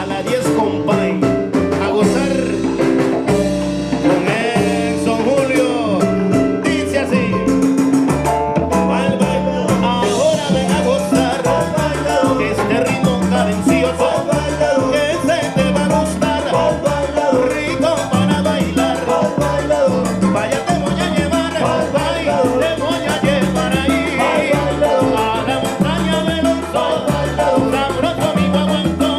a la 10 compay, a gozar con el Son Julio. Dice así: al bailar, ahora ven a gozar este ritmo cadencioso que se te va a gustar, rico para bailar. Vaya, te voy a llevar, te voy a llevar ahí a la montaña de los soles, sabroso mi guaguancó,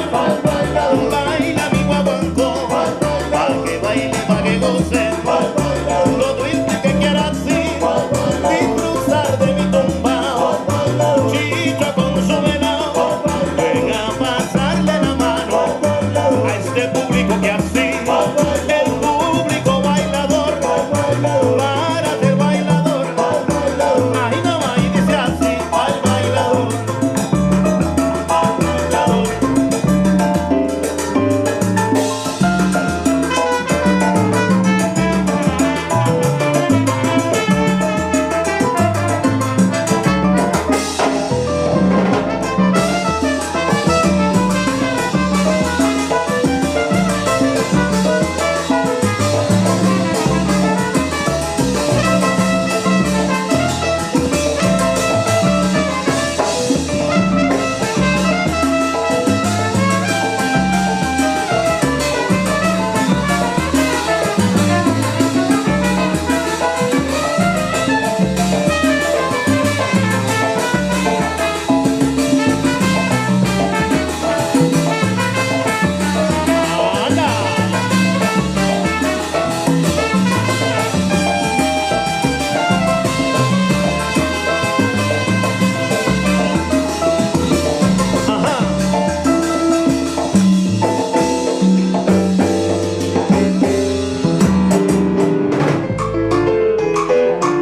baila mi guaguancó, pa' que baile, pa' que goce, todo el que quiera así disfrutar de mi tumbao. Chicha con su venado, ven a pasarle la mano a este público que así, el público bailador, para ser bailador. Ahí no va y dice así, al bailador, al bailador.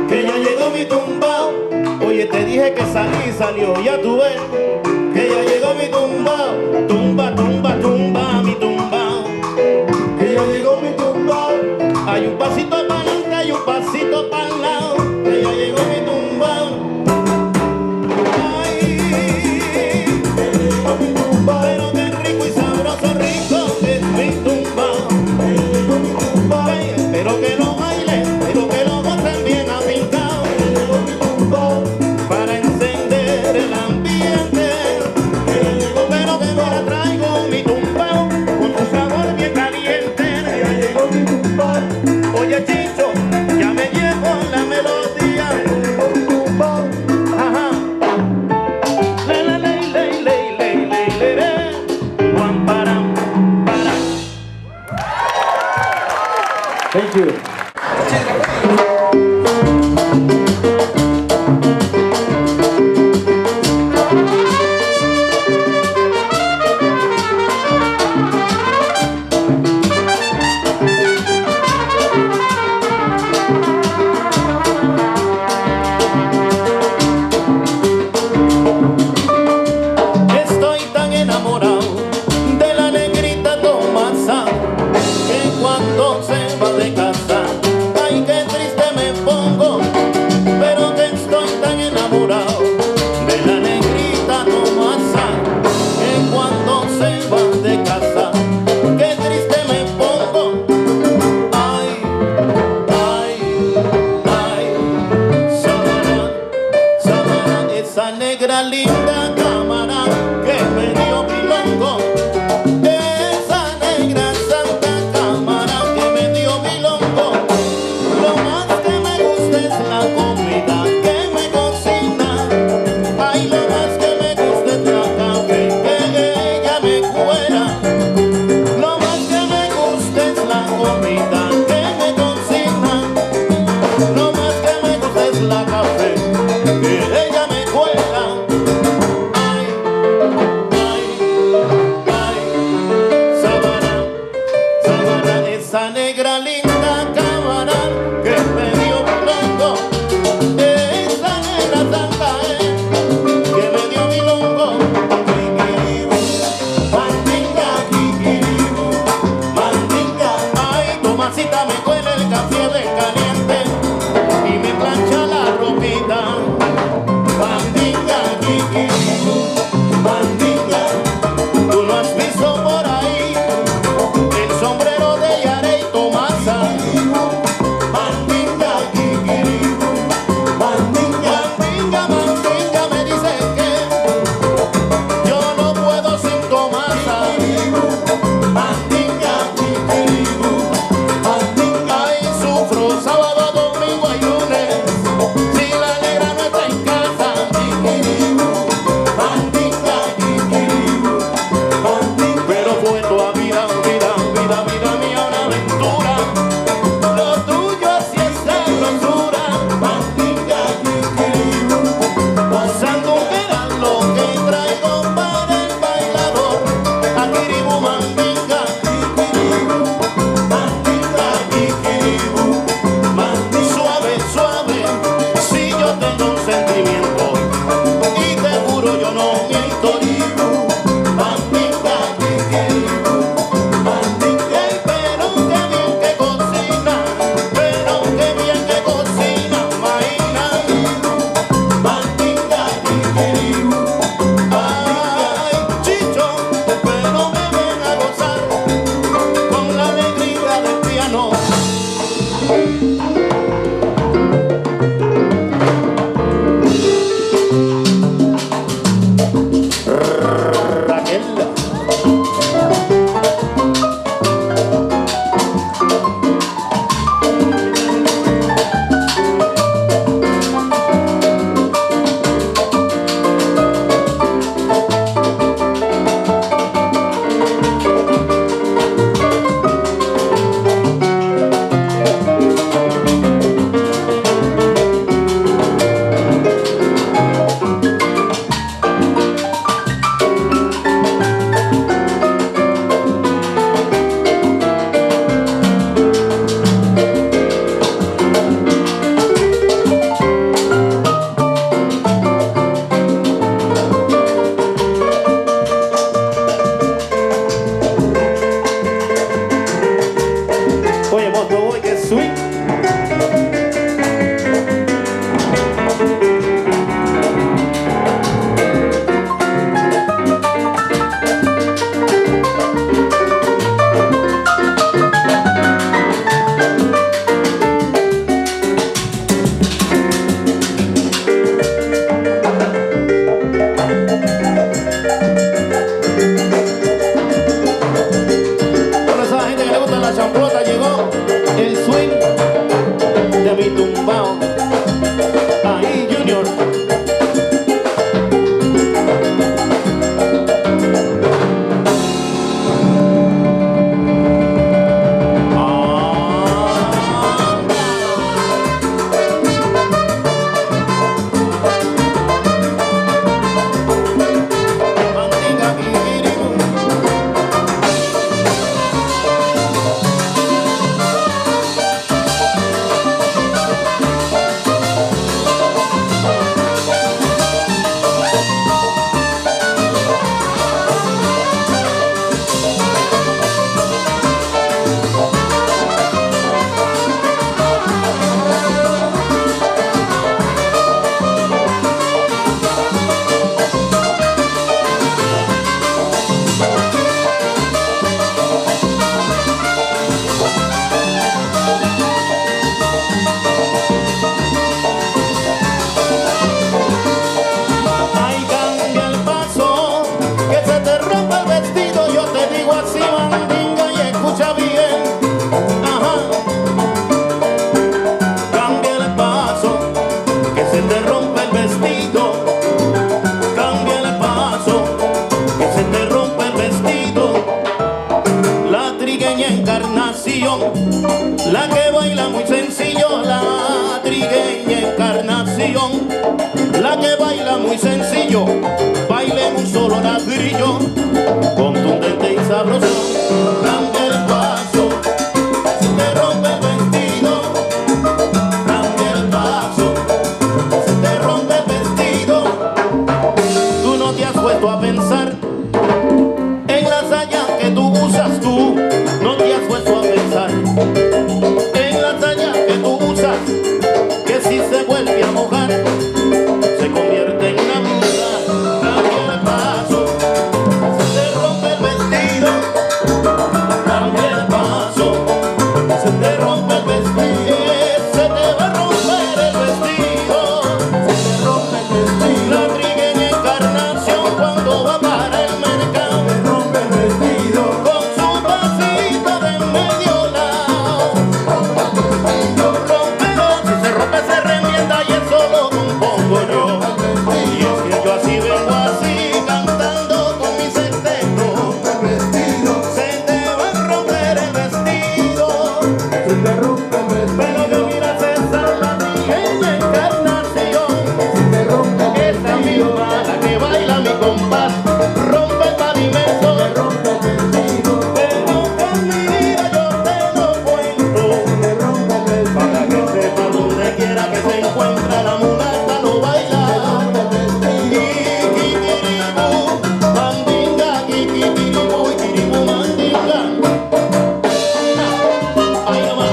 Que ya llegó mi tumbao, oye, te dije que salí, salió, ya tú ves. Que ya llegó mi tumbao, tumba, tumba, tumba, mi tumbao. Que ya llegó mi tumbao, hay un pasito para adelante, hay un pasito para el lado. Que ya llegó mi tumbao, ay, que ya llegó mi tumbao, pero qué rico y sabroso, rico es mi tumbao. Que ya llegó mi tumbao, ay, pero que lo bailen, pero que lo gocen bien afincao. Que ya llegó mi tumbao, para encender el ambiente. Que ya llegó, pero que me la traigo mi tumbao, con tu sabor bien caliente. Que ya llegó mi tumbao, oye Chicho, ya me llevo la melodía. Que ya llegó mi tumbao, ajá. Le, le, le, le, le, le, le, le, Juan param, param. Thank you. Estoy tan enamorado de la negrita Tomasa, que cuando se va de casa, ay, qué triste me pongo. Pero que estoy tan enamorado de la negrita Tomasa, que cuando se va de casa, qué triste me pongo. Ay, ay, ay, Samara, Samara, esa negra linda cámara que me dio milongo. Esa negra santa cámara que me dio milongo. Lo más que me gusta es la comida que me cocina. Ay, lo más que me gusta es la café que ella me cuela. Lo más que me gusta es la comida que me cocina. Lo más que me gusta es la café que ella me cuela. canción, la que baila muy sencillo, baila en un solo ladrillo, contundente y sabroso. Cambia el paso, se te rompe el vestido. Cambia el paso, se te rompe el vestido. Tú no te has puesto a pensar en la saya que tú usas tú. No te has puesto a pensar en la saya que tú usas, que si se vuelve a mojar se convierte en una blusa. Cambia el paso, se te rompe el vestido. Cambia el paso, se te rompe el vestido. Se te va a romper el vestido. Se te rompe el vestido. La trigueña Encarnación cuando va para el mercado se rompe el vestido con su pasito de medio lado. Rompelo, si se rompe se remienda y eso lo compongo yo. Y es que yo así vengo así cantando con mi sexteto. Se te va a romper el vestido. Se te rompe el vestido. Pero yo mira César, la trigueña Encarnación. Se te rompe el vestido. Esa misma la que baila mi compás, rompe el pavimento. Se rompe el vestido. Pero con mi vida yo te lo cuento. Se rompe el vestido. Para que sepa donde quiera que se encuentra la mulata lo baila. Kikiribú, mandinga, kikiribú, kikiribú, mandinga. Ahí nomás.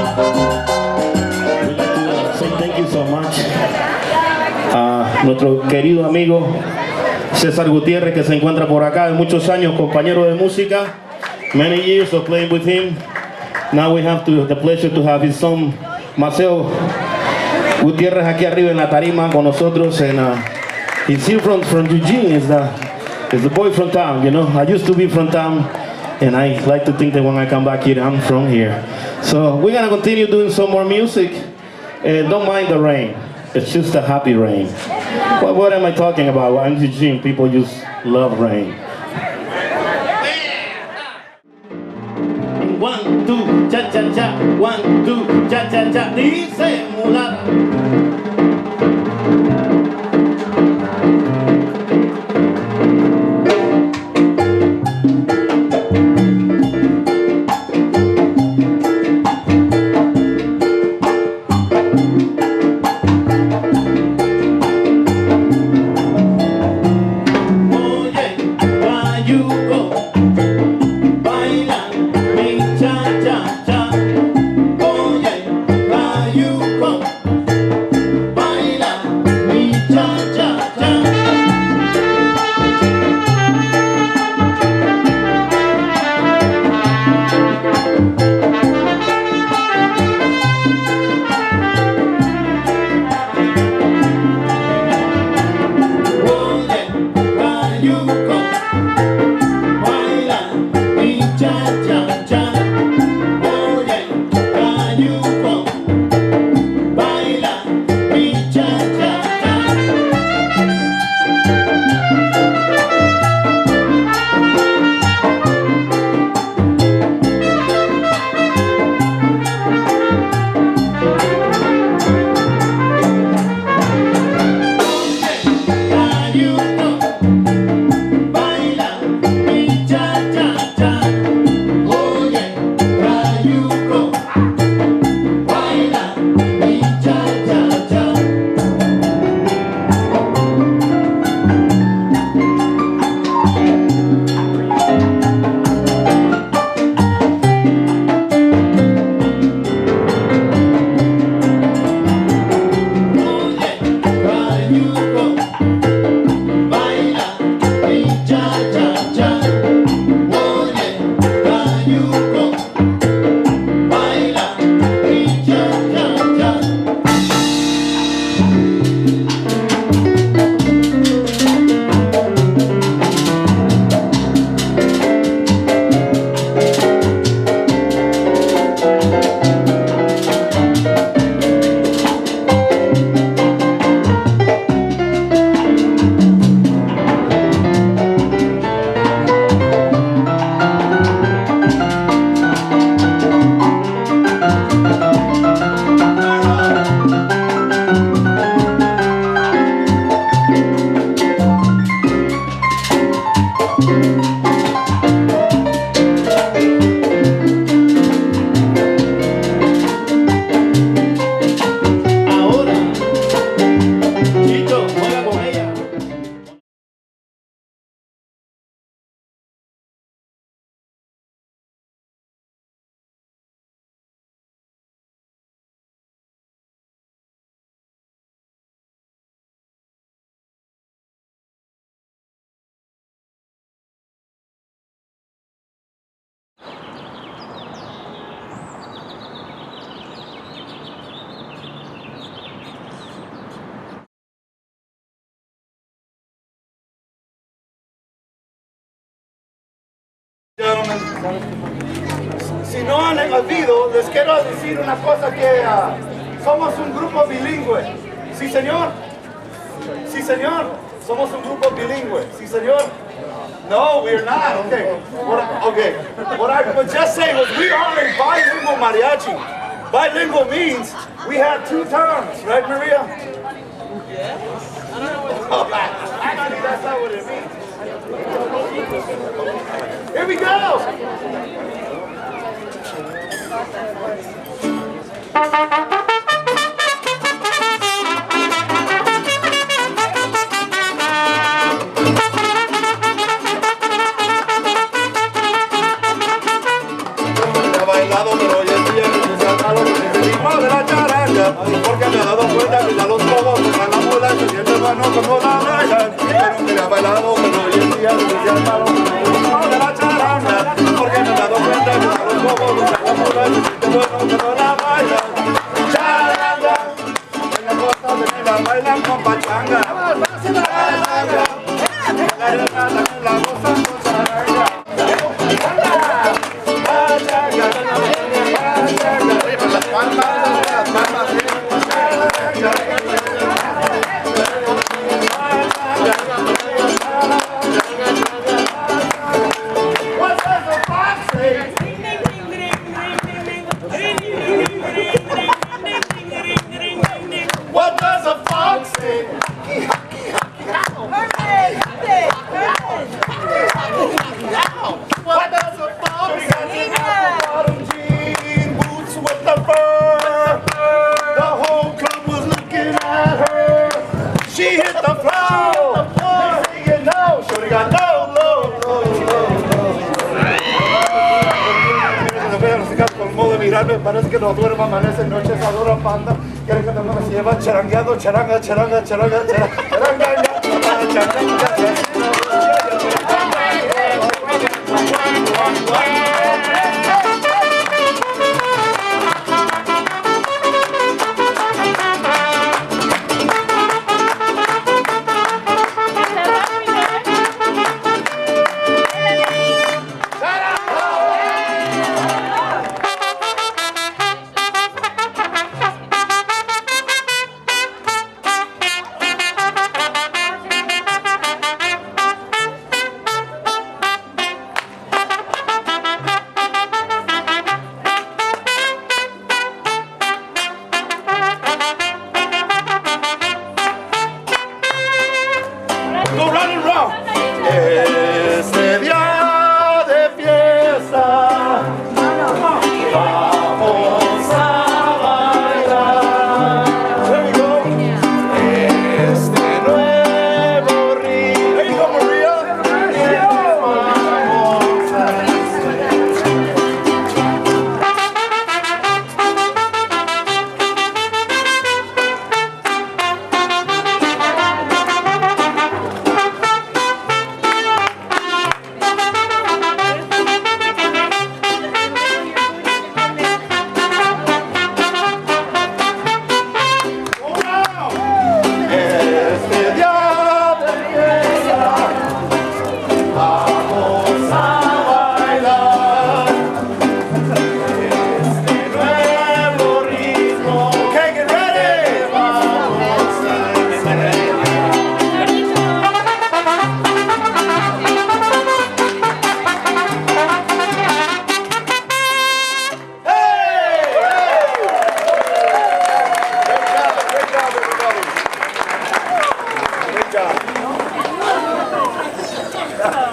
We'd like to say thank you so much a nuestro querido amigo César Gutiérrez, que se encuentra por acá, de muchos años compañero de música, many years of playing with him. Now we have the pleasure to have his son Maceo Gutiérrez aquí arriba en la tarima con nosotros, and he's here from Eugene. Is the boy from town, you know. I used to be from town, and I like to think that when I come back here, I'm from here. So we're gonna continue doing some more music. Don't mind the rain. It's just a happy rain. What am I talking about? I'm Eugene. People just love rain. 1, 2, cha cha cha. 1, 2, cha cha cha. Dice mulata. Oye, cayuco, baila mi cha cha cha. Oye, cayuco, Si no han oído, les quiero decir una cosa que somos un grupo bilingüe. Sí, señor. Sí, señor. Somos un grupo bilingüe. Sí, señor. No, we're not. What I would just say was we are a bilingual mariachi. Bilingual means we have two tongues, right, Maria? Yeah. I don't know what actually, that's not what it means. Here we go. Porque me he dado cuenta que ya los cobos tocan la mula, se siente bueno como la bailan. Pero me ha bailado, pero hoy en día se siente malo de la charanga. Porque me he dado cuenta que ya los cobos tocan la mula, se siente bueno como la bailan. Charanga, en la costa de que la bailan con pachanga. Charanga, la regata que la gozan con charanga. What does a fox say? What does a fox say? Bottom jean boots with the fur. The whole club was looking at her. She hit the floor. Next thing you know, shorty got low, low, low, low. Colmó de mirarme, parece que no duerma, amanece noches, adora panda. Quiere que me se lleva charangueado, charanga, charanga, charanga, charanga, Go round and round. Este día de fiesta, vamos a bailar. There we go. Este nuevo ritmo. There you go, Maria. Vamos a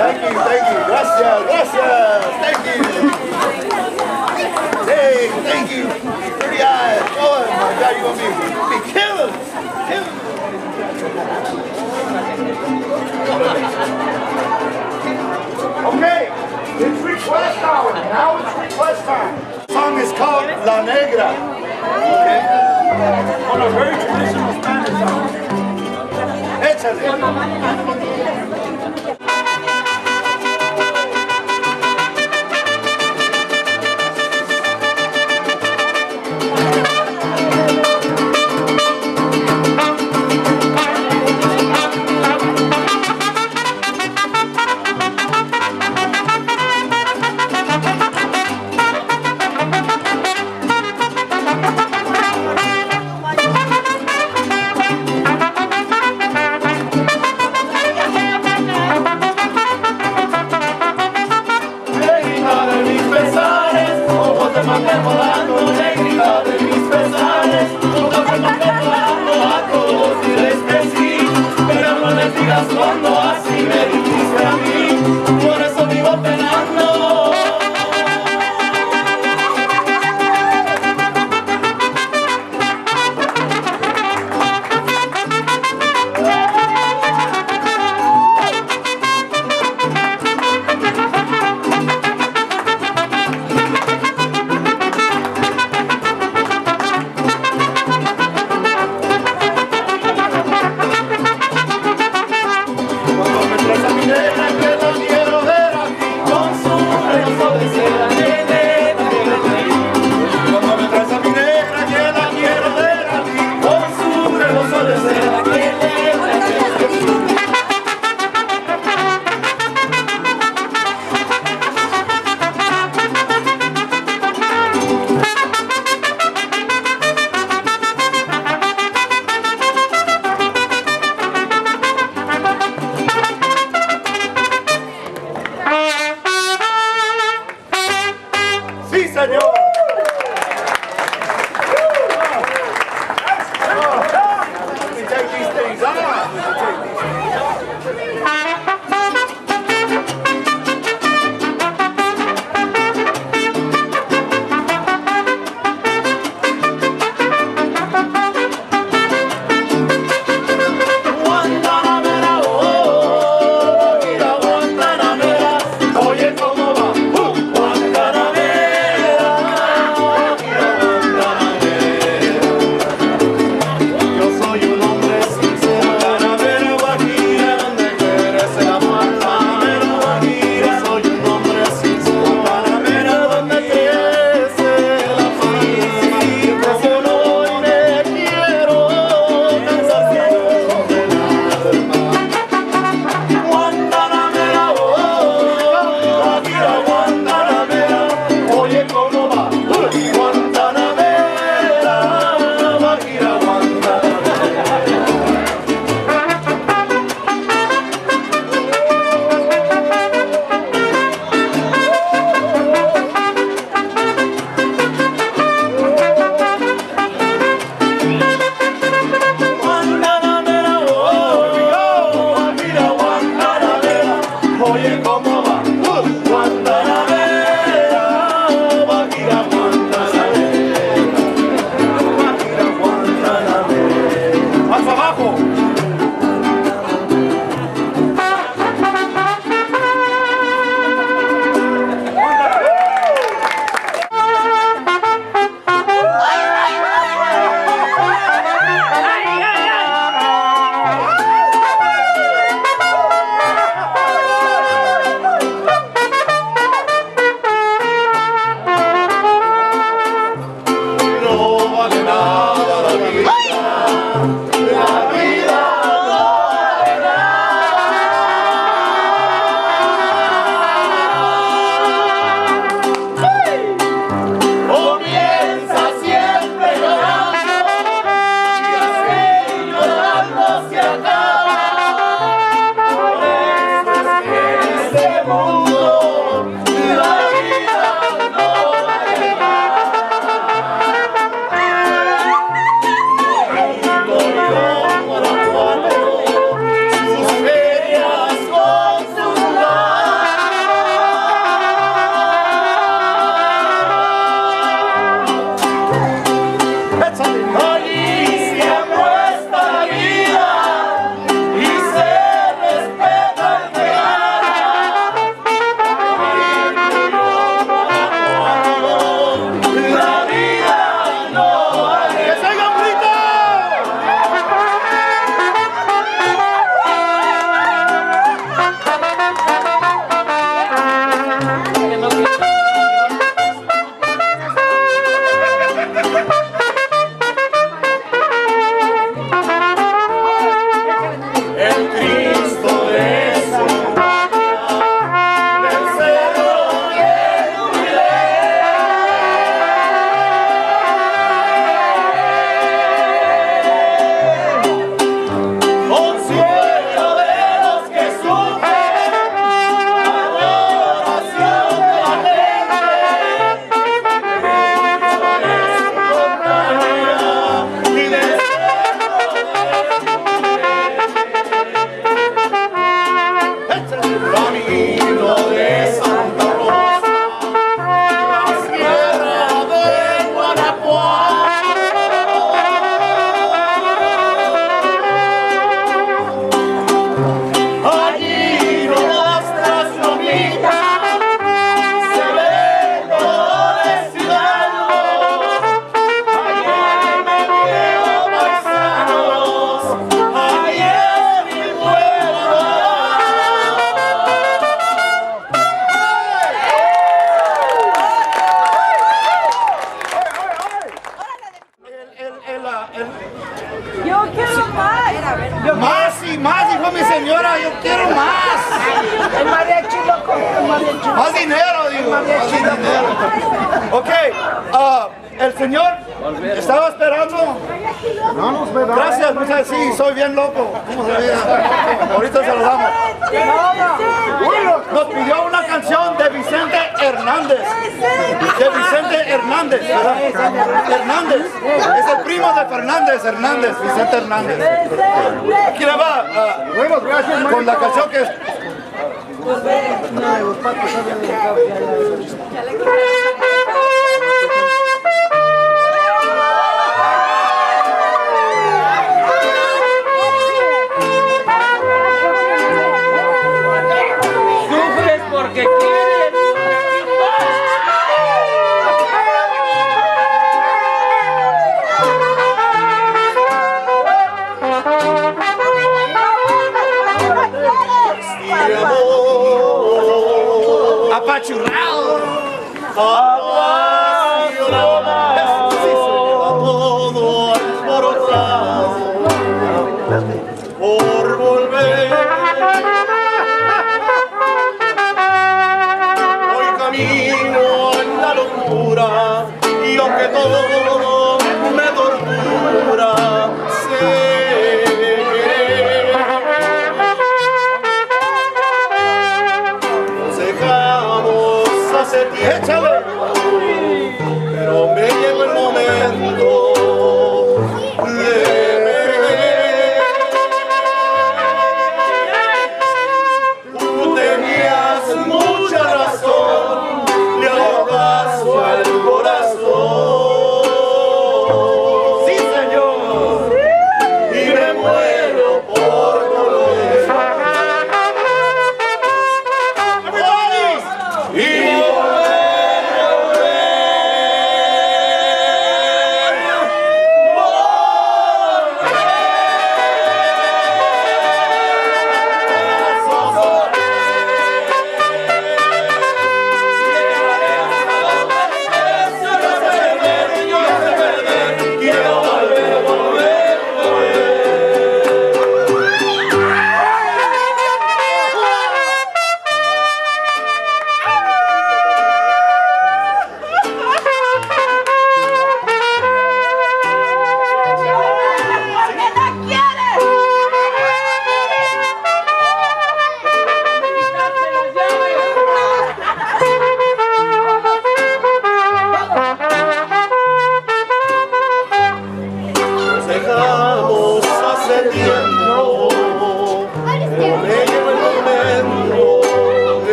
Thank you, gracias, thank you. Hey, thank you, pretty eyes. Oh my God, you're gonna be killing. Okay, it's request hour. Now it's request time. The song is called La Negra. Okay, on a very traditional Spanish song. Échale. bajo. Yo quiero más. Más y más, dijo mi señora, yo quiero más. El mariachi loco, el mariachi. Más dinero, digo. Más dinero. Ok, el señor estaba esperando. Gracias, muchas gracias. Sí, soy bien loco. ¿Cómo se ve? Ahorita se lo damos. Nos pidió una canción de Vicente Hernández. De Vicente Hernández, ¿verdad? Hernández. Es el primo de Fernández Hernández, Vicente Hernández. Aquí le va con la canción que es. Sufres porque quieres. Apachurrado. Todo alborotado por volver. Hoy camino en la locura y aunque todo me tortura, sé hace tiempo, pero me llegó el momento de ver.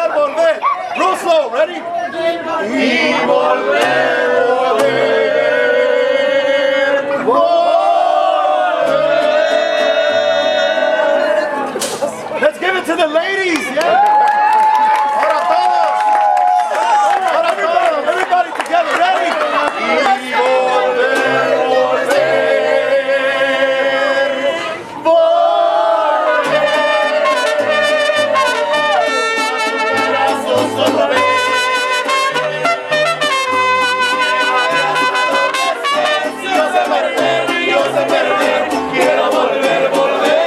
volver, volver. Real slow, ready? Y volver, volver, volver. Let's give it to the ladies, yeah? Ahora todos. Ahora todos. Everybody together, ready? Y volver, volver, volver. Quiero volver, volver.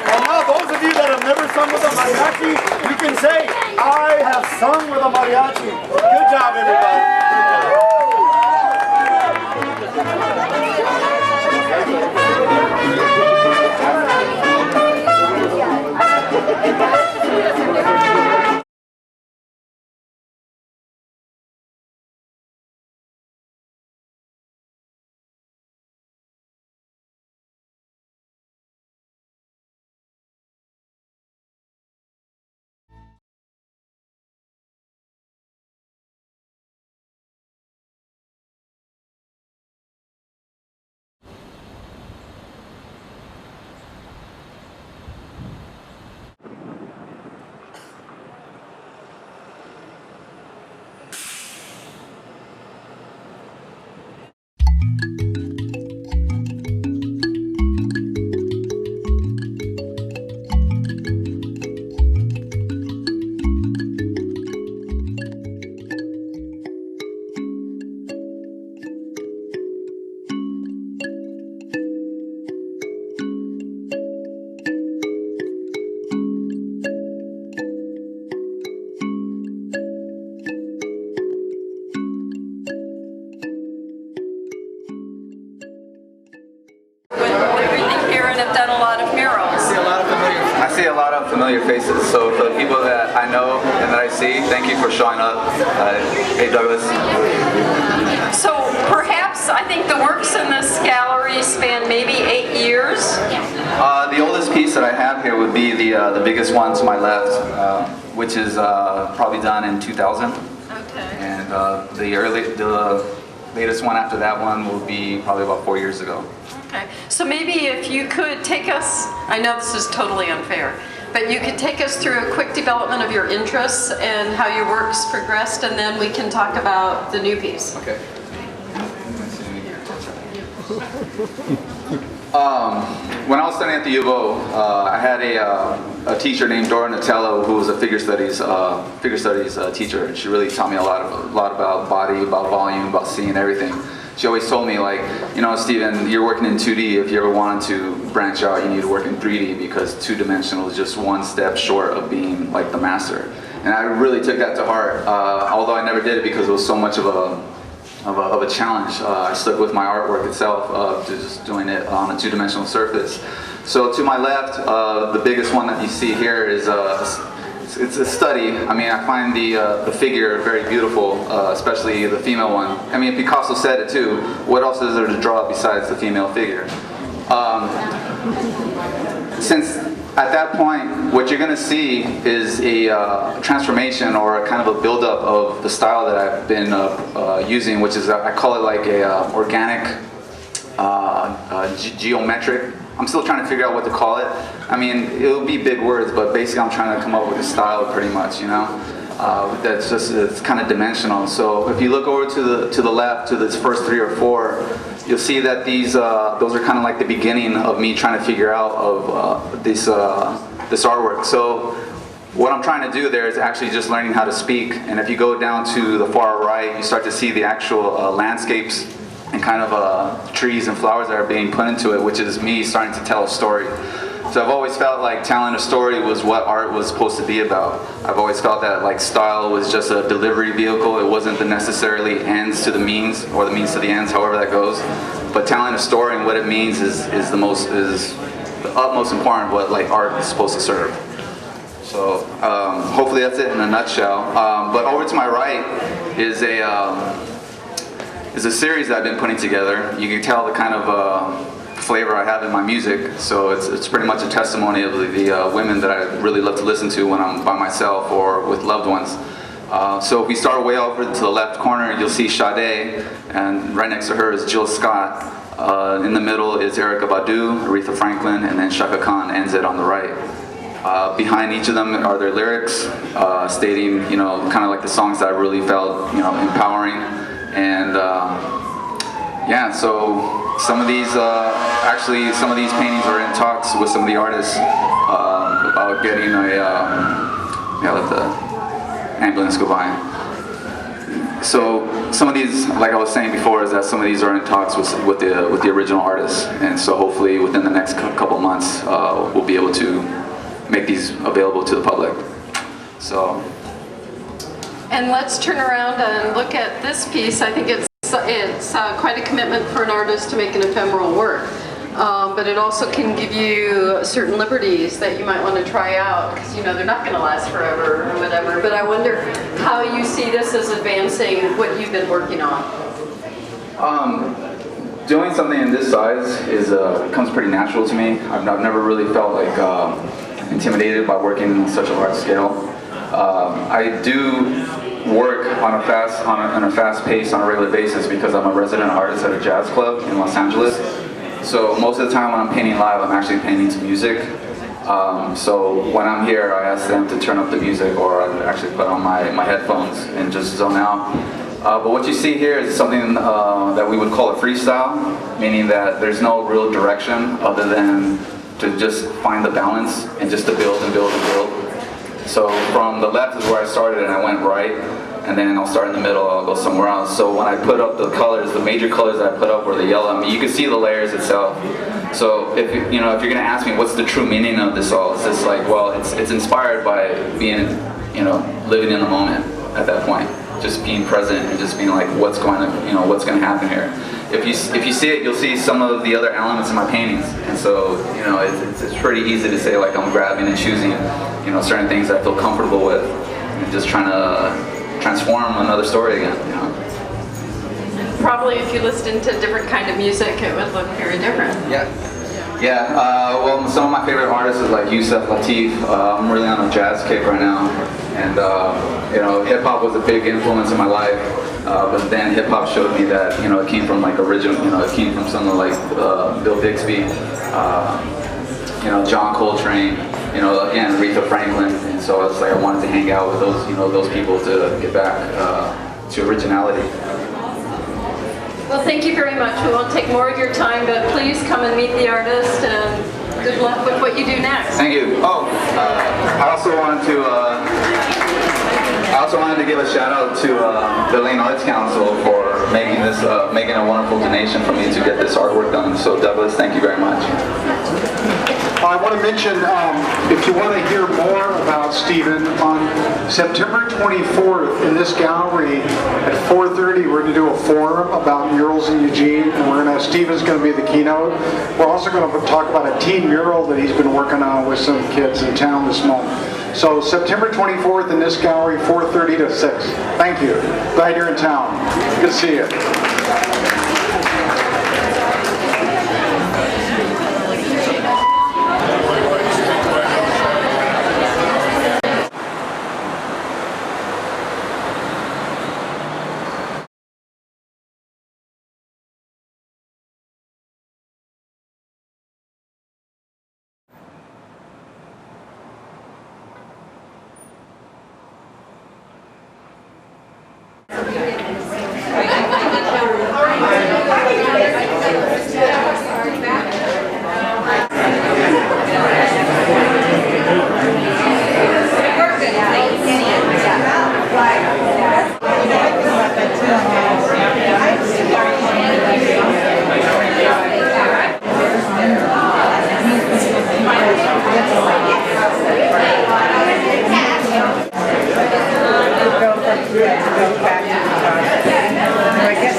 And now those of you that have never sung with a mariachi, you can say, I have sung with a mariachi. Good job, everybody. I see a lot of familiar faces. So for the people that I know and that I see, thank you for showing up. Hey Douglas. So perhaps, I think the works in this gallery span maybe 8 years? The oldest piece that I have here would be the biggest one to my left, which is probably done in 2000. Okay. And the latest one after that one will be probably about 4 years ago. Okay. So maybe if you could take us, I know this is totally unfair, but you could take us through a quick development of your interests and how your work's progressed, and then we can talk about the new piece. Okay. When I was studying at the U of O, I had a teacher named Dora Natello who was a figure studies teacher, and she really taught me a lot about body, about volume, about seeing everything. She always told me, like, you know, Steven, you're working in 2D. If you ever wanted to branch out, you need to work in 3D because two-dimensional is just one step short of being like the master. And I really took that to heart, although I never did it because it was so much of a challenge. I stuck with my artwork itself, to just doing it on a two-dimensional surface. So to my left, the biggest one that you see here is it's a study. I mean, I find the figure very beautiful, especially the female one. I mean, Picasso said it too. What else is there to draw besides the female figure? Since at that point, what you're going to see is a transformation or a kind of a buildup of the style that I've been using, which is, I call it like a organic, geometric. I'm still trying to figure out what to call it. I mean, it'll be big words, but basically I'm trying to come up with a style pretty much, you know? That's just, it's kind of dimensional. So if you look over to the left, to this first 3 or 4, you'll see that these, those are kind of like the beginning of me trying to figure out of this artwork. So what I'm trying to do there is actually just learning how to speak. And if you go down to the far right, you start to see the actual landscapes and kind of trees and flowers that are being put into it, which is me starting to tell a story. So I've always felt like telling a story was what art was supposed to be about. I've always felt that like style was just a delivery vehicle. It wasn't the necessarily ends to the means, or the means to the ends, however that goes. But telling a story and what it means is the utmost important what like art is supposed to serve. So hopefully that's it in a nutshell. But over to my right is is a series that I've been putting together. You can tell the kind of flavor I have in my music, so it's pretty much a testimony of the women that I really love to listen to when I'm by myself or with loved ones. So if we start way over to the left corner, you'll see Sade, and right next to her is Jill Scott. In the middle is Erykah Badu, Aretha Franklin, and then Chaka Khan ends it on the right. Behind each of them are their lyrics, stating, kind of like the songs that I really felt, empowering. And yeah, so some of these, actually, some of these paintings are in talks with some of the artists about getting a, let the ambulance go by. So some of these, like I was saying before, is that some of these are in talks with the original artists, and so hopefully within the next couple months we'll be able to make these available to the public. So. And let's turn around and look at this piece. I think it's quite a commitment for an artist to make an ephemeral work. But it also can give you certain liberties that you might want to try out, because they're not going to last forever or whatever. But I wonder how you see this as advancing what you've been working on. Doing something in this size comes pretty natural to me. I've never really felt like intimidated by working on such a large scale. I do work on a fast pace on a regular basis because I'm a resident artist at a jazz club in Los Angeles. So most of the time when I'm painting live, I'm actually painting to music. So when I'm here, I ask them to turn up the music, or I actually put on my headphones and just zone out. But what you see here is something that we would call a freestyle, meaning that there's no real direction other than to just find the balance and just to build and build and build. So from the left is where I started, and I went right, and then I'll start in the middle, I'll go somewhere else. So when I put up the colors, the major colors that I put up were the yellow. I mean, you can see the layers itself. So if you're gonna ask me what's the true meaning of this all, it's just like, well, it's inspired by being, living in the moment at that point, just being present and just being like, what's going to happen here. If you see it, you'll see some of the other elements in my paintings, and so it's pretty easy to say like I'm grabbing and choosing, certain things that I feel comfortable with, and just trying to transform another story again. Probably if you listened to different kind of music, it would look very different. Yeah. Well, some of my favorite artists is like Yusef Lateef. I'm really on a jazz kick right now, and hip hop was a big influence in my life. But then hip hop showed me that it came from like original, it came from someone like Bill Bixby, John Coltrane, again Aretha Franklin, and so I was like I wanted to hang out with those those people to get back to originality. Well, thank you very much. We won't take more of your time, but please come and meet the artist, and good luck with what you do next. Thank you. Oh, I also wanted to give a shout out to the Lane Arts Council for making a wonderful donation for me to get this artwork done. So Douglas, thank you very much. I want to mention, if you want to hear more about Stephen, on September 24th in this gallery at 4:30, we're going to do a forum about murals in Eugene, and Stephen's going to be the keynote. We're also going to talk about a teen mural that he's been working on with some kids in town this month. So September 24th in this gallery, 4:30 to 6. Thank you. Glad you're in town. Good to see you. I guess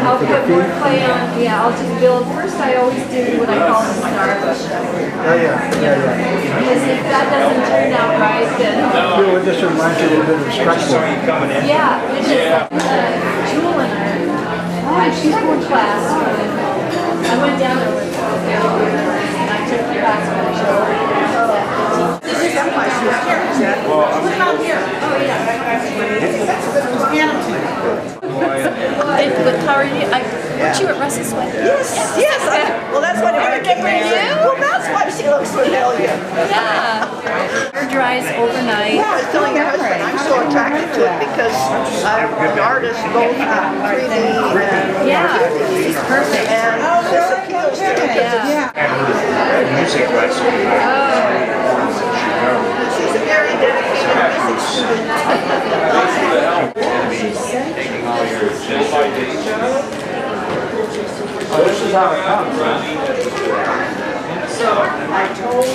I'll put more clay on, yeah, I'll just build. First I always do what I call the starfish. Because if that doesn't turn out right, then... It just reminds you a little bit of structure. Yeah, which is Jewel in her. She's more class. I went down there with her and I took the class when I showed her. This is my sister. What about here? Oh, yeah. How are you? Weren't you at Russ's wedding? Yes. Well, that's why I came for you. Well, that's why she looks familiar. Yeah. Hair dries overnight. I was telling your husband, I'm so attracted to it because I'm an artist, both 3D and Yeah, she's perfect. and this appeals to me. Yeah. She's a very dedicated music student. This is how it comes, right? So I told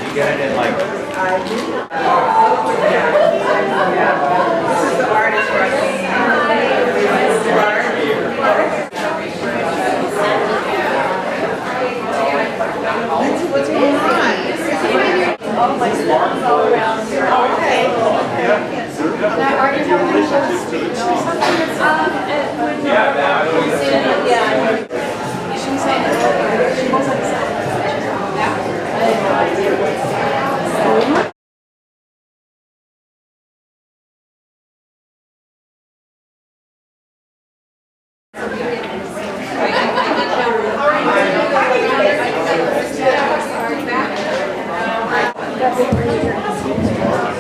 You get it in like... I do. This is the artist right here. Lindsay, what's going on? All my stuff is all around. Okay. Now, are you having a show speech or something? Yeah. You shouldn't say it. She wasn't saying it. I had no idea.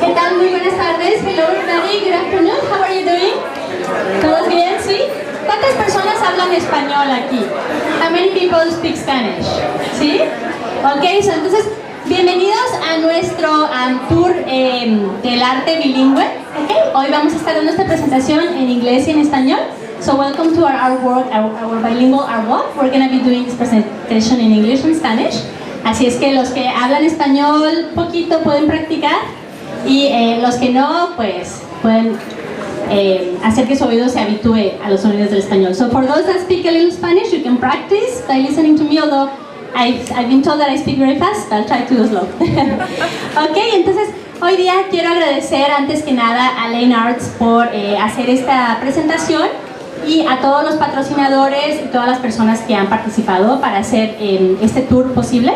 ¿Qué tal? Muy buenas tardes. Hello everybody, good afternoon. How are you doing? ¿Todos bien? ¿Sí? ¿Cuántas personas hablan español aquí? How many people speak Spanish? ¿Sí? Ok, so, entonces, bienvenidos a nuestro tour del arte bilingüe. Okay. Hoy vamos a estar dando esta presentación en inglés y en español. So welcome to our work, our bilingual artwork. We're going to be doing this presentation in English and Spanish. Así es que los que hablan español poquito pueden practicar y los que no, pues pueden hacer que su oído se habitúe a los sonidos del español. So for those that speak a little Spanish, you can practice by listening to me, although I've been told that I speak very fast, I'll try to go slow. Ok, entonces hoy día quiero agradecer antes que nada a Lane Arts por hacer esta presentación y a todos los patrocinadores y todas las personas que han participado para hacer este tour posible.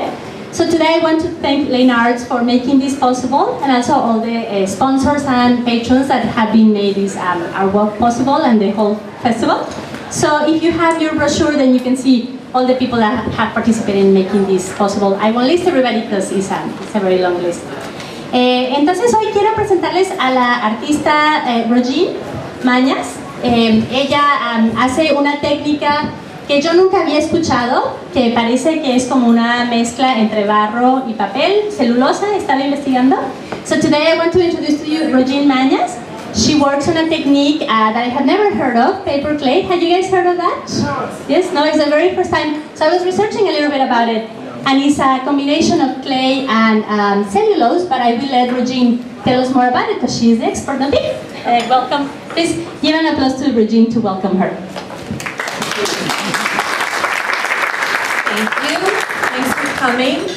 So today I want to thank Lane Arts for making this possible, and also all the sponsors and patrons that have been made this our work possible and the whole festival. So if you have your brochure, then you can see all the people that have participated in making this possible. I won't list everybody because it's a very long list. Entonces hoy quiero presentarles a la artista Regine Mañas. Ella hace una técnica que yo nunca había escuchado, que parece que es como una mezcla entre barro y papel, celulosa. Estaba investigando. So today I want to introduce to you Regine Mañas. She works on a technique that I have never heard of, paper clay. Have you guys heard of that? No. Yes? No, it's the very first time. So I was researching a little bit about it, and it's a combination of clay and cellulose, but I will let Regine tell us more about it because she is the expert on it. Welcome. Please give an applause to Regine to welcome her. Thank you. Thanks for coming.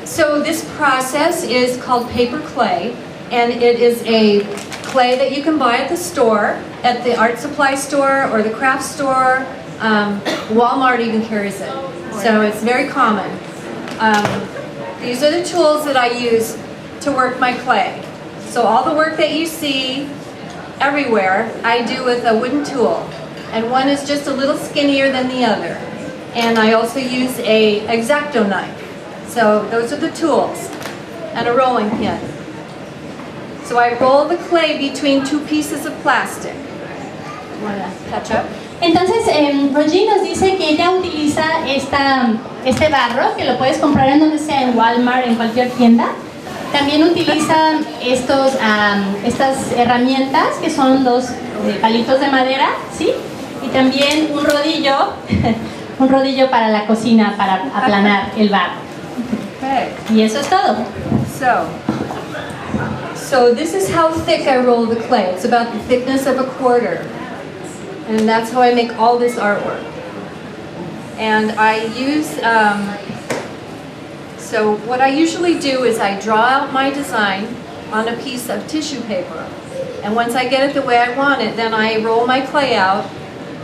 So this process is called paper clay, and it is a clay that you can buy at the store, at the art supply store or the craft store, Walmart even carries it, so it's very common. These are the tools that I use to work my clay. So all the work that you see everywhere, I do with a wooden tool. And one is just a little skinnier than the other. And I also use a X-Acto knife. So those are the tools. And a rolling pin. So I roll the clay between two pieces of plastic. Want to catch up? Entonces, Roger nos dice que ella utiliza este barro, que lo puedes comprar en donde sea, en Walmart, en cualquier tienda. También utiliza estas herramientas, que son dos palitos de madera, ¿sí? Y también un rodillo, un rodillo para la cocina, para aplanar el barro. Okay. Y eso es todo. So this is how thick I roll the clay. It's about the thickness of a quarter. And that's how I make all this artwork. And I use, so what I usually do is I draw out my design on a piece of tissue paper. And once I get it the way I want it, then I roll my clay out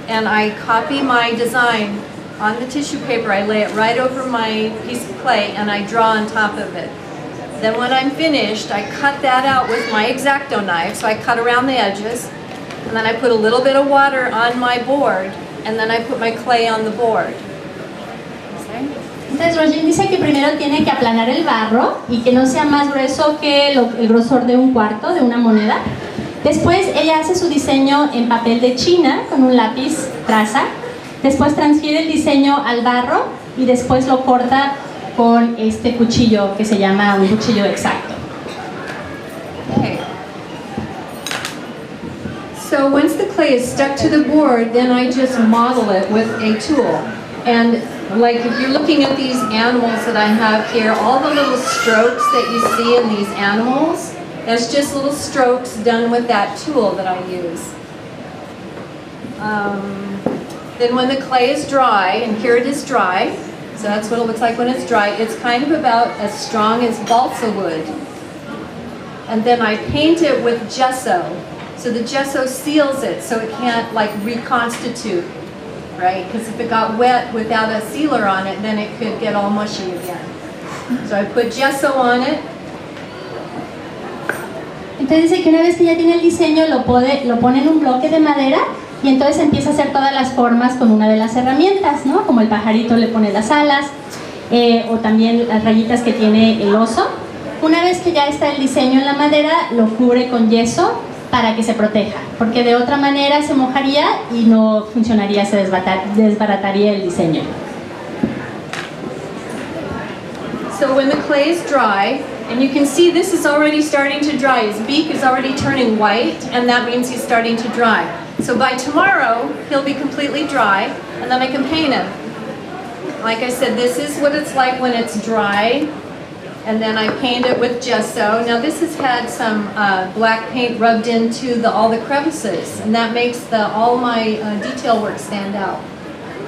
and I copy my design on the tissue paper. I lay it right over my piece of clay and I draw on top of it. Then when I'm finished, I cut that out with my X-Acto knife. So I cut around the edges. And then I put a little bit of water on my board, and then I put my clay on the board. Entonces Roger dice que primero tiene que aplanar el barro y que no sea más grueso que el grosor de un cuarto de una moneda. Después ella hace su diseño en papel de China con un lápiz traza. Después transfiere el diseño al barro y después lo corta con este cuchillo que se llama un cuchillo exacto. Okay. So once the clay is stuck to the board, then I just model it with a tool. And like if you're looking at these animals that I have here, all the little strokes that you see in these animals, that's just little strokes done with that tool that I use. Then when the clay is dry, and here it is dry, so that's what it looks like when it's dry, it's kind of about as strong as balsa wood. And then I paint it with gesso. So the gesso seals it so it can't like reconstitute, right? Because if it got wet without a sealer on it, then it could get all mushy again. So I put gesso on it. Entonces dice que una vez que ya tiene el diseño lo pone en un bloque de madera y entonces empieza a hacer todas las formas con una de las herramientas, ¿no? Como el pajarito le pone las alas o también las rayitas que tiene el oso. Una vez que ya está el diseño en la madera, lo cubre con yeso para que se proteja, porque de otra manera se mojaría y no funcionaría, se desbarataría el diseño. So when the clay is dry, and you can see this is already starting to dry, his beak is already turning white, and that means he's starting to dry. So by tomorrow, he'll be completely dry, and then I can paint him. Like I said, this is what it's like when it's dry. And then I paint it with gesso. Now this has had some black paint rubbed into all the crevices, and that makes all my detail work stand out.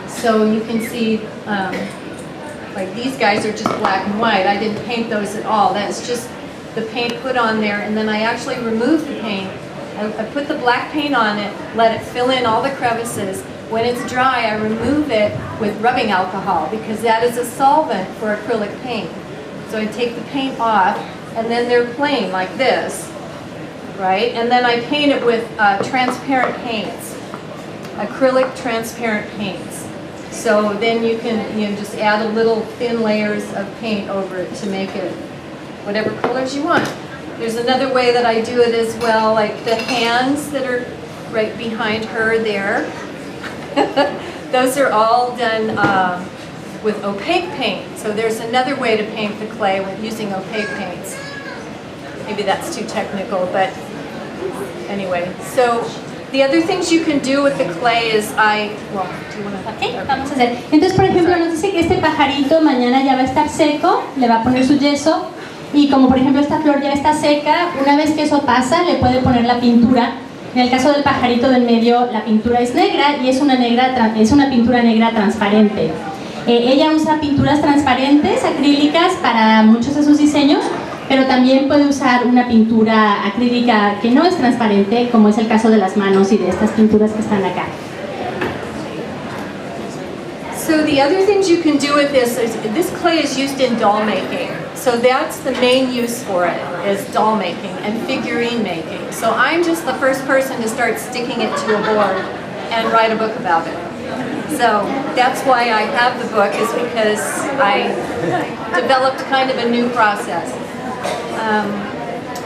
So you can see, like these guys are just black and white. I didn't paint those at all. That's just the paint put on there, and then I actually removed the paint. I put the black paint on it, let it fill in all the crevices. When it's dry, I remove it with rubbing alcohol because that is a solvent for acrylic paint. So I take the paint off, and then they're plain like this, right? And then I paint it with transparent paints, acrylic transparent paints. So then you can just add a little thin layers of paint over it to make it whatever colors you want. There's another way that I do it as well, like the hands that are right behind her there. Those are all done with opaque paint. So there's another way to paint the clay with using opaque paints. Maybe that's too technical, but anyway. So the other things you can do with the clay is do you want to? Okay, vamos a hacer. Entonces, por ejemplo, nos dice que este pajarito mañana ya va a estar seco, le va a poner su yeso, y como por ejemplo esta flor ya está seca, una vez que eso pasa, le puede poner la pintura. En el caso del pajarito del medio, la pintura es negra y es una pintura negra transparente. Ella usa pinturas transparentes, acrílicas, para muchos de sus diseños, pero también puede usar una pintura acrílica que no es transparente, como es el caso de las manos y de estas pinturas que están acá. So the other things you can do with this is, this clay is used in doll making. So that's the main use for it, is doll making and figurine making. So I'm just the first person to start sticking it to a board and write a book about it. So that's why I have the book, is because I developed kind of a new process.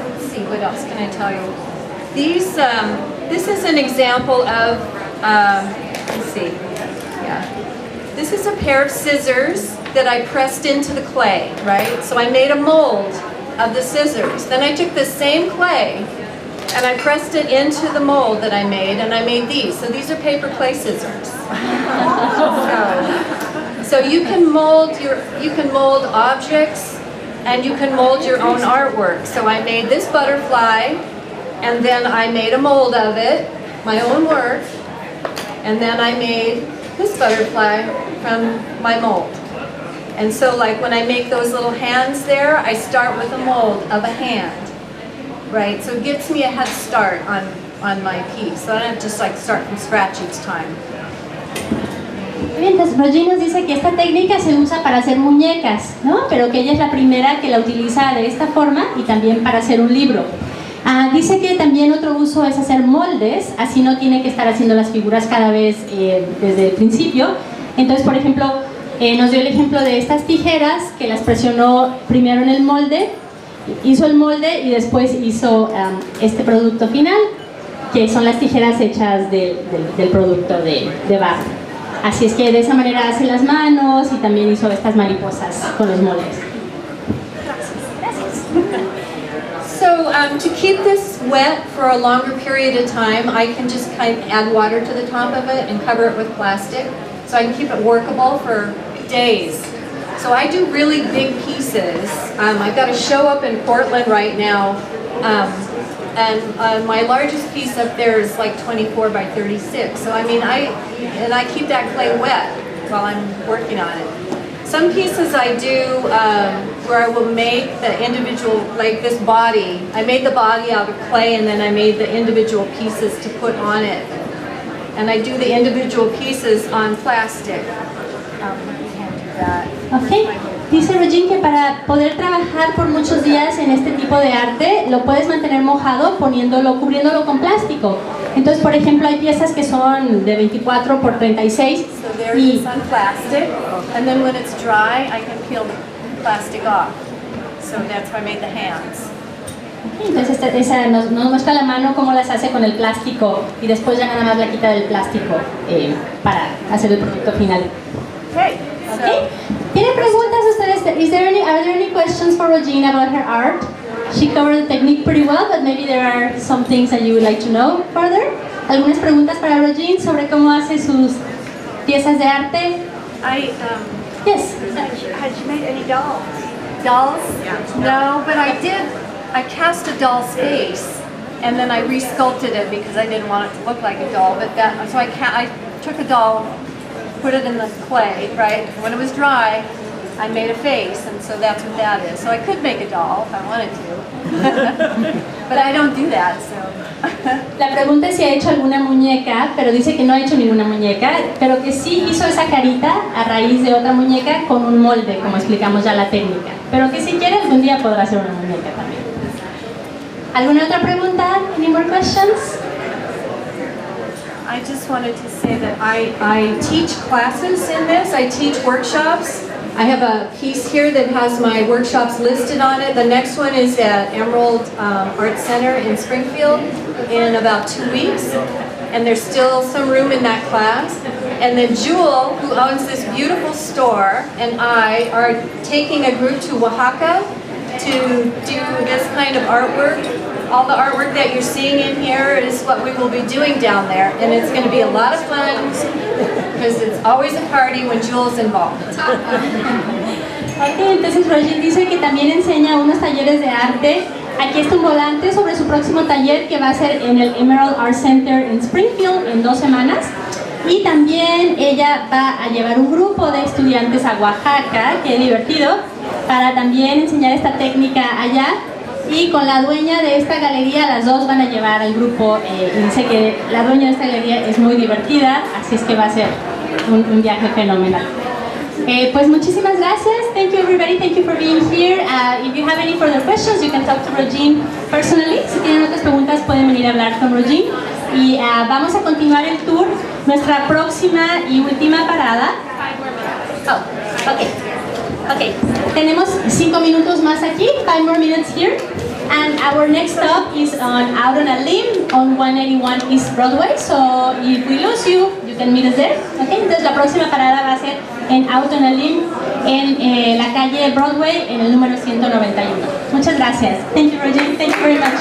Let's see, what else can I tell you? These, this is an example of, let's see, yeah. This is a pair of scissors that I pressed into the clay, right? So I made a mold of the scissors. Then I took the same clay and I pressed it into the mold that I made, and I made these. So these are paper clay scissors. So you can mold objects, and you can mold your own artwork. So I made this butterfly, and then I made a mold of it, my own work, and then I made this butterfly from my mold. And so like when I make those little hands there, I start with a mold of a hand, right? So it gives me a head start on my piece. So I don't just like start from scratch each time. Bien, entonces Roger nos dice que esta técnica se usa para hacer muñecas, ¿no? Pero que ella es la primera que la utiliza de esta forma y también para hacer un libro. Dice que también otro uso es hacer moldes, así no tiene que estar haciendo las figuras cada vez desde el principio. Entonces, por ejemplo, nos dio el ejemplo de estas tijeras que las presionó primero en el molde, hizo el molde y después hizo este producto final, que son las tijeras hechas del producto de barro. Así es que de esa manera hace las manos y también hizo estas mariposas con los moldes. So to keep this wet for a longer period of time, I can just kind of add water to the top of it and cover it with plastic, so I can keep it workable for days. So I do really big pieces. I've got a show up in Portland right now, and my largest piece up there is like 24 by 36. So I mean, I keep that clay wet while I'm working on it. Some pieces I do where I will make the individual, like this body. I made the body out of clay, and then I made the individual pieces to put on it. And I do the individual pieces on plastic. Okay. Dice Regine que para poder trabajar por muchos días en este tipo de arte lo puedes mantener mojado cubriéndolo con plástico. Entonces, por ejemplo, hay piezas que son de 24 por 36 y on plastic, and then when it's dry, I can peel the plastic off. So that's how I made the hands. entonces esa nos muestra la mano cómo las hace con el plástico y después ya nada más la quita del plástico para hacer el producto final. Okay. Okay. ¿Tienen preguntas ustedes? Are there any questions for Regina about her art? She covered the technique pretty well, but maybe there are some things that you would like to know further. ¿Algunas preguntas para Regine sobre cómo hace sus piezas de arte? Yes. Has she made any dolls? Dolls? No, but I cast a doll's face, and then I resculpted it because I didn't want it to look like a doll. So I took a doll, put it in the clay, right? When it was dry, I made a face, and so that's what that is. So I could make a doll if I wanted to, but I don't do that, so. La pregunta es si ha hecho alguna muñeca, pero dice que no ha hecho ninguna muñeca, pero que sí hizo esa carita a raíz de otra muñeca con un molde, como explicamos ya la técnica. Pero que si quiere algún día podrá hacer una muñeca también. ¿Alguna otra pregunta? Any more questions? I just wanted to say that I teach classes in this. I teach workshops. I have a piece here that has my workshops listed on it. The next one is at Emerald Art Center in Springfield in about 2 weeks. And there's still some room in that class. And then Jewel, who owns this beautiful store, and I are taking a group to Oaxaca to do this kind of artwork. All the artwork that you're seeing in here is what we will be doing down there, and it's going to be a lot of fun because it's always a party when Jewel's involved. Okay, entonces Roger dice que también enseña unos talleres de arte. Aquí está un volante sobre su próximo taller que va a ser en el Emerald Art Center en Springfield en 2 semanas. Y también ella va a llevar un grupo de estudiantes a Oaxaca, qué divertido, para también enseñar esta técnica allá. y con la dueña de esta galería, las dos van a llevar al grupo, y dice que la dueña de esta galería es muy divertida, así es que va a ser un viaje fenomenal. Pues muchísimas gracias. Thank you everybody. Thank you for being here. If you have any further questions, you can talk to Regine personally. Si tienen otras preguntas, pueden venir a hablar con Regine. Y vamos a continuar el tour. Nuestra próxima y última parada. Oh, okay. Tenemos 5 minutos más aquí. 5 more minutes here. And our next stop is Out on a Limb on 181 East Broadway. So if we lose you, you can meet us there. Okay. Entonces la próxima parada va a ser en Out on a Limb en la calle Broadway en el número 191. Muchas gracias. Thank you, Regine. Thank you very much.